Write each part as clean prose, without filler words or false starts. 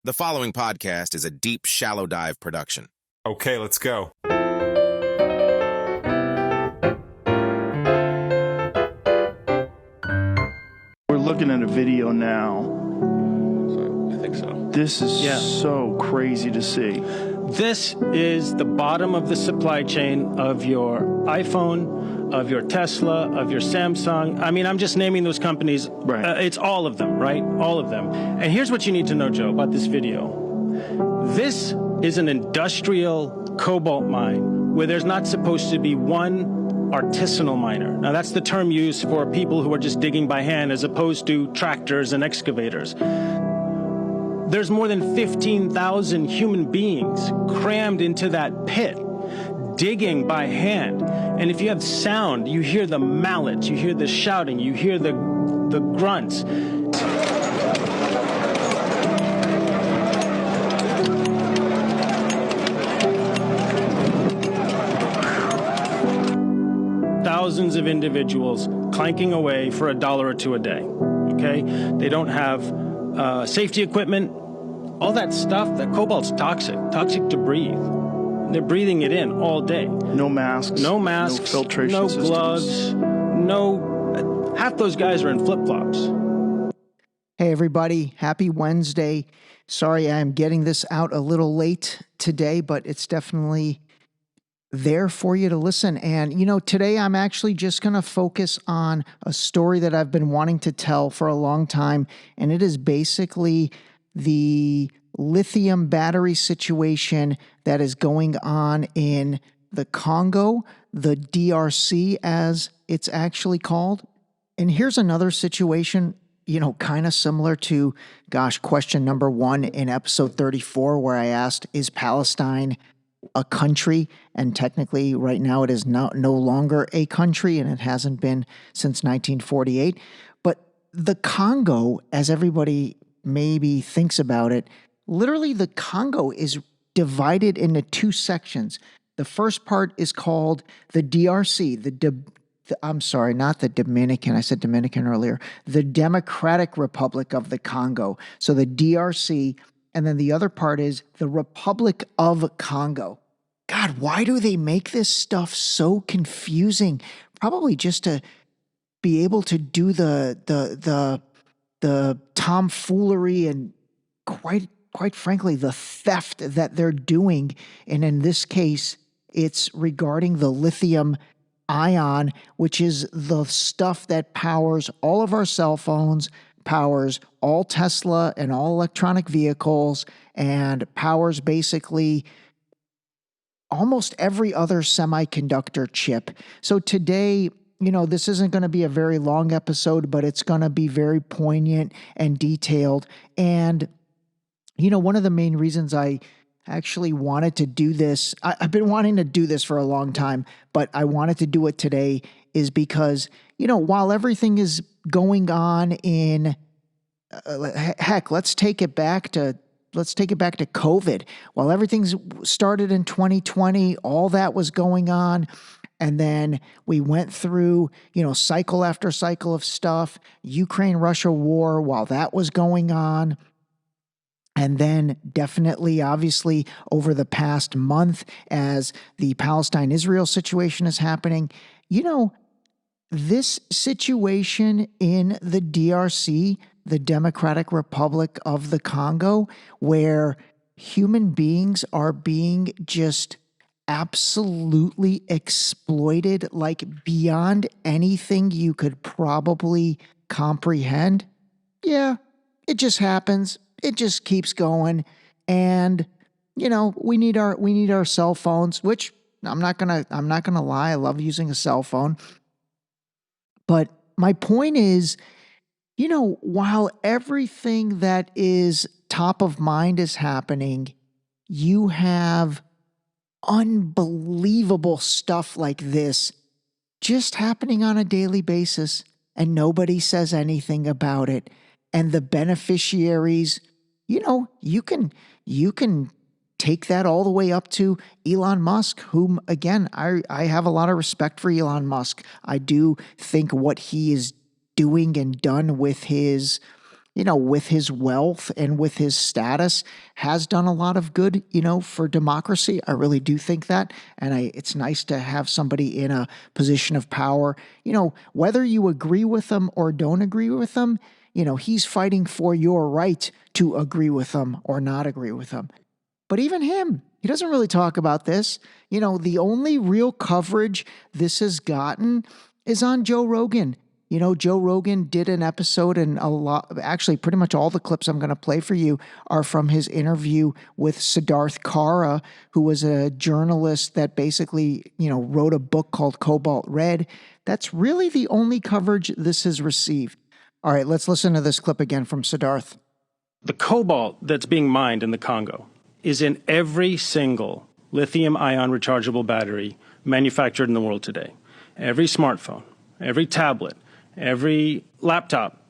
The following podcast is a deep, shallow dive production. Okay, let's go. We're looking at a video now. I think so. This is so crazy to see. This is the bottom of the supply chain of your iPhone, of your Tesla, of your Samsung. I mean, I'm just naming those companies. Right. It's all of them, right? All of them. And here's what you need to know, Joe, about this video. This is an industrial cobalt mine where there's not supposed to be one artisanal miner. Now, that's the term used for people who are just digging by hand as opposed to tractors and excavators. There's more than 15,000 human beings crammed into that pit, digging by hand. And if you have sound, you hear the mallets, you hear the shouting, you hear the grunts. Thousands of individuals clanking away for $1 or $2 a day, okay? They don't have safety equipment, all that stuff. That cobalt's toxic to breathe. They're breathing it in all day. No masks. No masks, no filtration no systems. gloves, half those guys are in flip-flops. Hey everybody, happy Wednesday. Sorry I'm getting this out a little late today, but it's definitely there for you to listen. And, you know, today I'm actually just going to focus on a story that I've been wanting to tell for a long time, and it is basically the lithium battery situation that is going on in the Congo, the DRC as it's actually called. And here's another situation, you know, kind of similar to, question number 1 in episode 34, where I asked, is Palestine a country? And technically right now it is no longer a country, and it hasn't been since 1948. But the Congo, as everybody maybe thinks about it, literally the Congo is divided into 2 sections. The first part is called the DRC, I'm sorry, not the Dominican. I said Dominican earlier. The Democratic Republic of the Congo. So the DRC, and then the other part is the Republic of Congo. God, why do they make this stuff so confusing? Probably just to be able to do the tomfoolery and quite frankly, the theft that they're doing. And in this case, it's regarding the lithium ion, which is the stuff that powers all of our cell phones, powers all Tesla and all electronic vehicles, and powers basically almost every other semiconductor chip. So today, you know, this isn't going to be a very long episode, but it's going to be very poignant and detailed. And, you know, one of the main reasons I actually wanted to do this, I've been wanting to do this for a long time, but I wanted to do it today is because, you know, while everything is going on in, heck, let's take it back to COVID. While everything's started in 2020, all that was going on. And then we went through, you know, cycle after cycle of stuff, Ukraine-Russia war while that was going on. And then definitely, obviously, over the past month as the Palestine-Israel situation is happening, you know, this situation in the DRC, the Democratic Republic of the Congo, where human beings are being just absolutely exploited like beyond anything you could probably comprehend. Yeah, it just happens. It just keeps going. And, you know, we need our cell phones, which I'm not gonna lie, I love using a cell phone. But my point is, you know, while everything that is top of mind is happening, you have unbelievable stuff like this just happening on a daily basis, and nobody says anything about it. And the beneficiaries, you know, you can take that all the way up to Elon Musk, whom, again, I have a lot of respect for Elon Musk. I do think what he is doing and done with his, with his wealth and with his status, has done a lot of good, for democracy. I really do think that. And it's nice to have somebody in a position of power, whether you agree with them or don't agree with them, he's fighting for your right to agree with them or not agree with them. But even him, he doesn't really talk about this. The only real coverage this has gotten is on Joe Rogan. Joe Rogan did an episode, and actually pretty much all the clips I'm going to play for you are from his interview with Siddharth Kaura, who was a journalist that basically, wrote a book called Cobalt Red. That's really the only coverage this has received. All right, let's listen to this clip again from Siddharth. The cobalt that's being mined in the Congo is in every single lithium-ion rechargeable battery manufactured in the world today. Every smartphone, every tablet, every laptop,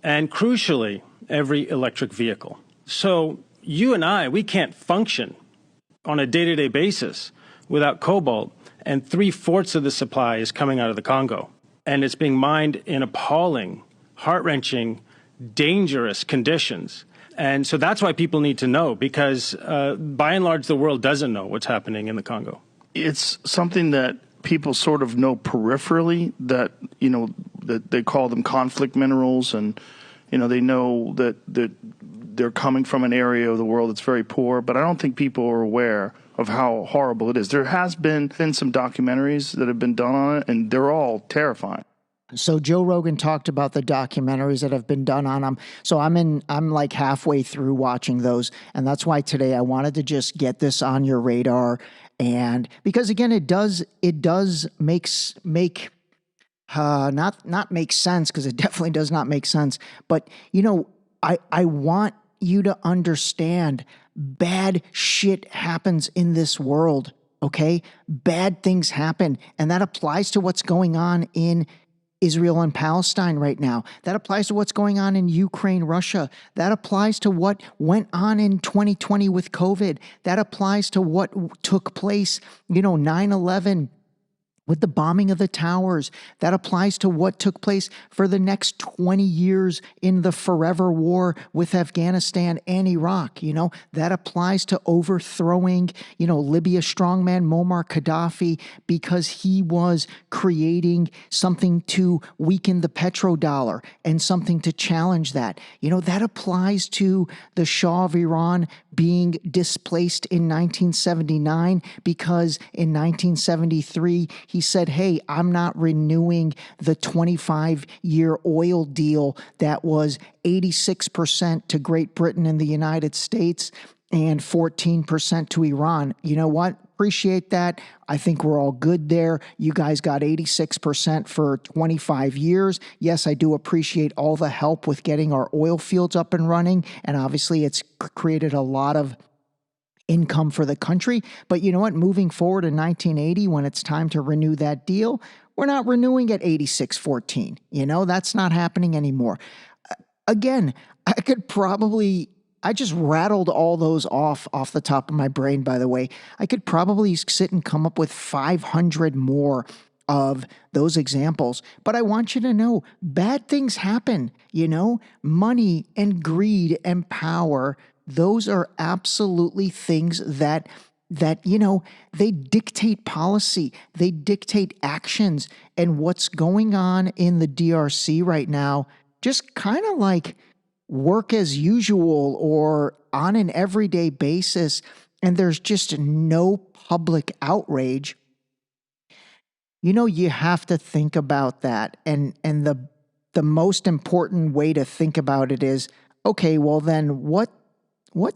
and crucially, every electric vehicle. So you and I, we can't function on a day-to-day basis without cobalt, and 3/4 of the supply is coming out of the Congo. And it's being mined in appalling, heart-wrenching, dangerous conditions. And so that's why people need to know, because by and large, the world doesn't know what's happening in the Congo. It's something that people sort of know peripherally, that, that they call them conflict minerals, and, they know that they're coming from an area of the world that's very poor, but I don't think people are aware of how horrible it is. There has been some documentaries that have been done on it, and they're all terrifying. So Joe Rogan talked about the documentaries that have been done on him. So I'm like halfway through watching those. And that's why today I wanted to just get this on your radar. And because again, it does not make sense, because it definitely does not make sense. But, I want you to understand bad shit happens in this world. Okay. Bad things happen. And that applies to what's going on in Israel and Palestine right now. That applies to what's going on in Ukraine, Russia. That applies to what went on in 2020 with COVID. That applies to what took place, 9/11 with the bombing of the towers. That applies to what took place for the next 20 years in the forever war with Afghanistan and Iraq. That applies to overthrowing, Libya strongman Muammar Gaddafi, because he was creating something to weaken the petrodollar and something to challenge that. That applies to the Shah of Iran being displaced in 1979, because in 1973, he said, hey, I'm not renewing the 25-year oil deal that was 86% to Great Britain and the United States and 14% to Iran. You know what? Appreciate that. I think we're all good there. You guys got 86% for 25 years. Yes, I do appreciate all the help with getting our oil fields up and running. And obviously it's created a lot of income for the country. But you know what? Moving forward in 1980, when it's time to renew that deal, we're not renewing at 86-14. That's not happening anymore. Again, I just rattled all those off the top of my brain, by the way. I could probably sit and come up with 500 more of those examples. But I want you to know, bad things happen, money and greed and power. Those are absolutely things that they dictate policy, they dictate actions. And what's going on in the DRC right now, just kind of like work as usual or on an everyday basis, and there's just no public outrage. You have to think about that. And the most important way to think about it is, okay, well then what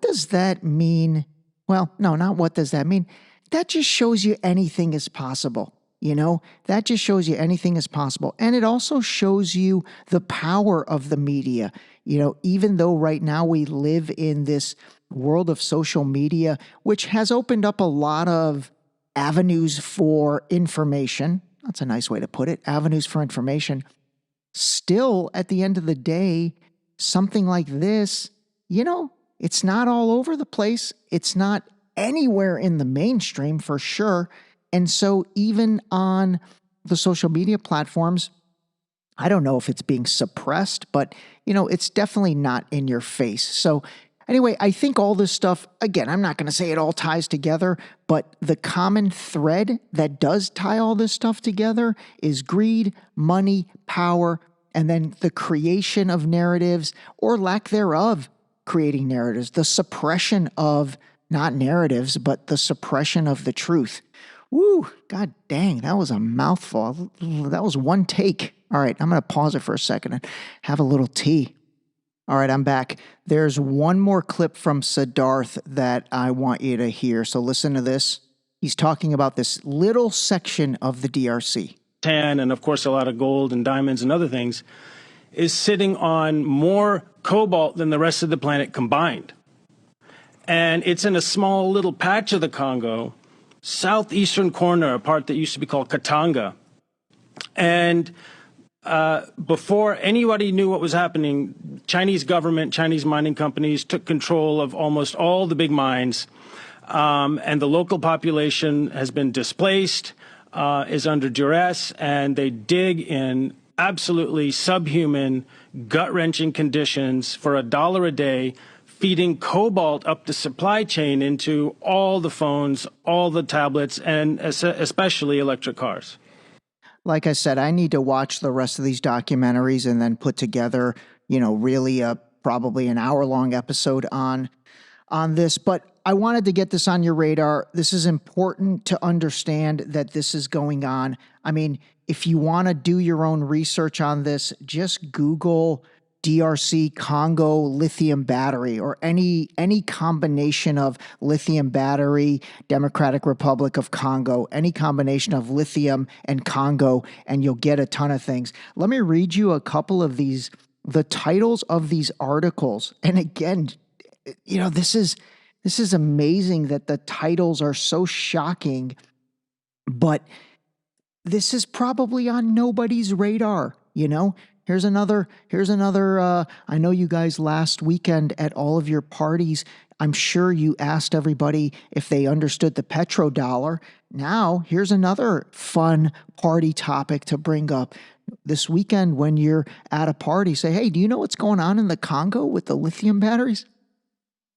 does that mean? Well, no, not what does that mean. That just shows you anything is possible. That just shows you anything is possible. And it also shows you the power of the media. Even though right now we live in this world of social media, which has opened up a lot of avenues for information. That's a nice way to put it. Avenues for information. Still, at the end of the day, something like this, it's not all over the place. It's not anywhere in the mainstream for sure. And so even on the social media platforms, I don't know if it's being suppressed, but, it's definitely not in your face. So anyway, I think all this stuff, again, I'm not going to say it all ties together, but the common thread that does tie all this stuff together is greed, money, power, and then the creation of narratives or lack thereof creating narratives, the suppression of not narratives, but the suppression of the truth. Woo, god dang, that was a mouthful. That was one take. All right, I'm going to pause it for a second and have a little tea. All right, I'm back. There's one more clip from Siddharth that I want you to hear. So listen to this. He's talking about this little section of the DRC. Tan and, of course, a lot of gold and diamonds and other things, is sitting on more cobalt than the rest of the planet combined. And it's in a small little patch of the Congo, southeastern corner, a part that used to be called Katanga. And before anybody knew what was happening, Chinese government, Chinese mining companies took control of almost all the big mines, and the local population has been displaced, is under duress, and they dig in absolutely subhuman, gut-wrenching conditions for $1 a day, feeding cobalt up the supply chain into all the phones, all the tablets, and especially electric cars. Like I said, I need to watch the rest of these documentaries and then put together, really probably an hour-long episode on this. But I wanted to get this on your radar. This is important to understand that this is going on. I mean, if you want to do your own research on this, just Google DRC Congo lithium battery or any combination of lithium battery, Democratic Republic of Congo, any combination of lithium and Congo, and you'll get a ton of things. Let me read you a couple of the titles of these articles. And again, this is amazing that the titles are so shocking, but this is probably on nobody's radar, Here's another, I know you guys last weekend at all of your parties, I'm sure you asked everybody if they understood the petrodollar. Now, here's another fun party topic to bring up. This weekend when you're at a party, say, hey, do you know what's going on in the Congo with the lithium batteries?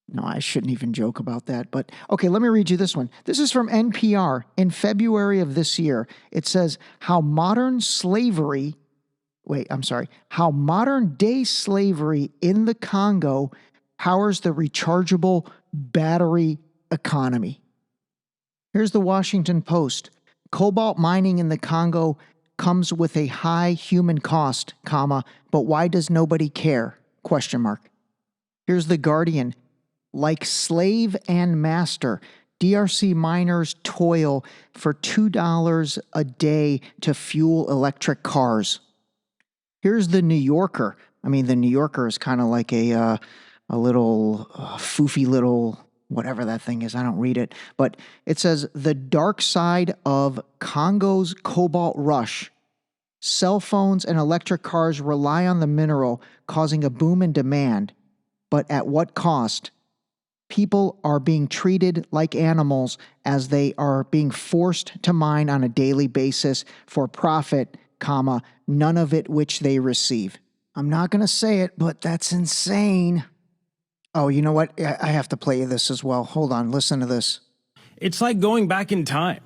No, I shouldn't even joke about that. But okay, let me read you this one. This is from NPR in February of this year. It says, how modern day slavery in the Congo powers the rechargeable battery economy. Here's the Washington Post. Cobalt mining in the Congo comes with a high human cost, but why does nobody care? ? Here's the Guardian. Like slave and master, DRC miners toil for $2 a day to fuel electric cars. Here's the New Yorker. I mean, the New Yorker is kind of like a little foofy little whatever that thing is. I don't read it. But it says, the dark side of Congo's cobalt rush. Cell phones and electric cars rely on the mineral, causing a boom in demand. But at what cost? People are being treated like animals as they are being forced to mine on a daily basis for profit, none of it which they receive. I'm not going to say it, but that's insane. Oh, you know what? I have to play you this as well. Hold on. Listen to this. It's like going back in time.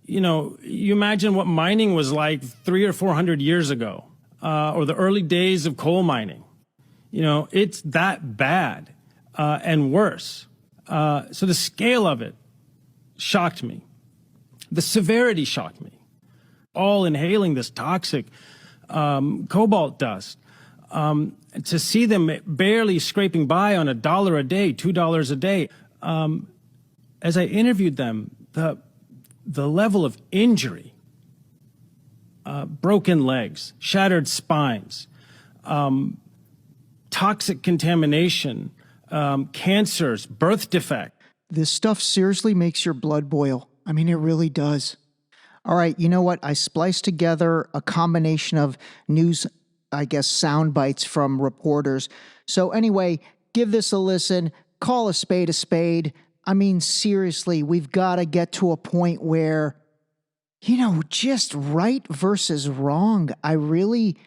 You imagine what mining was like 300 or 400 years ago, or the early days of coal mining. It's that bad and worse. So the scale of it shocked me. The severity shocked me. All inhaling this toxic cobalt dust. To see them barely scraping by on $1 a day, $2 a day. As I interviewed them, the level of injury, broken legs, shattered spines, toxic contamination, cancers, birth defect. This stuff seriously makes your blood boil. I mean, it really does. All right, you know what? I spliced together a combination of news, sound bites from reporters. So anyway, give this a listen. Call a spade a spade. I mean, seriously, we've got to get to a point where, just right versus wrong. I really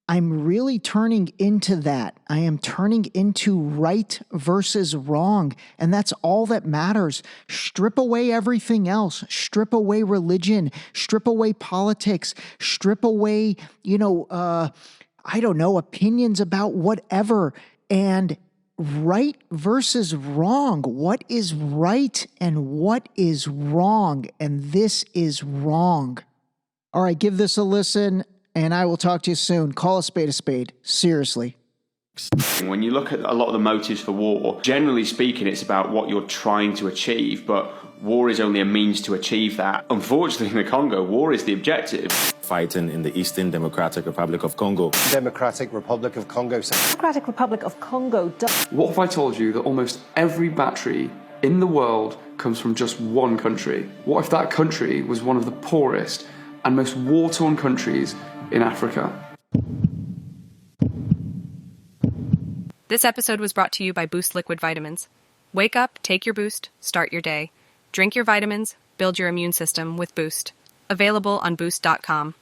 I'm really turning into that. I am turning into right versus wrong. And that's all that matters. Strip away everything else. Strip away religion. Strip away politics. Strip away, I don't know, opinions about whatever. And right versus wrong. What is right and what is wrong? And this is wrong. All right, give this a listen. And I will talk to you soon. Call a spade. Seriously. When you look at a lot of the motives for war, generally speaking, it's about what you're trying to achieve, but war is only a means to achieve that. Unfortunately, in the Congo, war is the objective. Fighting in the Eastern Democratic Republic of Congo. Democratic Republic of Congo. Democratic Republic of Congo. What if I told you that almost every battery in the world comes from just one country? What if that country was one of the poorest and most war-torn countries in Africa? This episode was brought to you by Boost Liquid Vitamins. Wake up, take your Boost, start your day. Drink your vitamins, build your immune system with Boost. Available on Boost.com.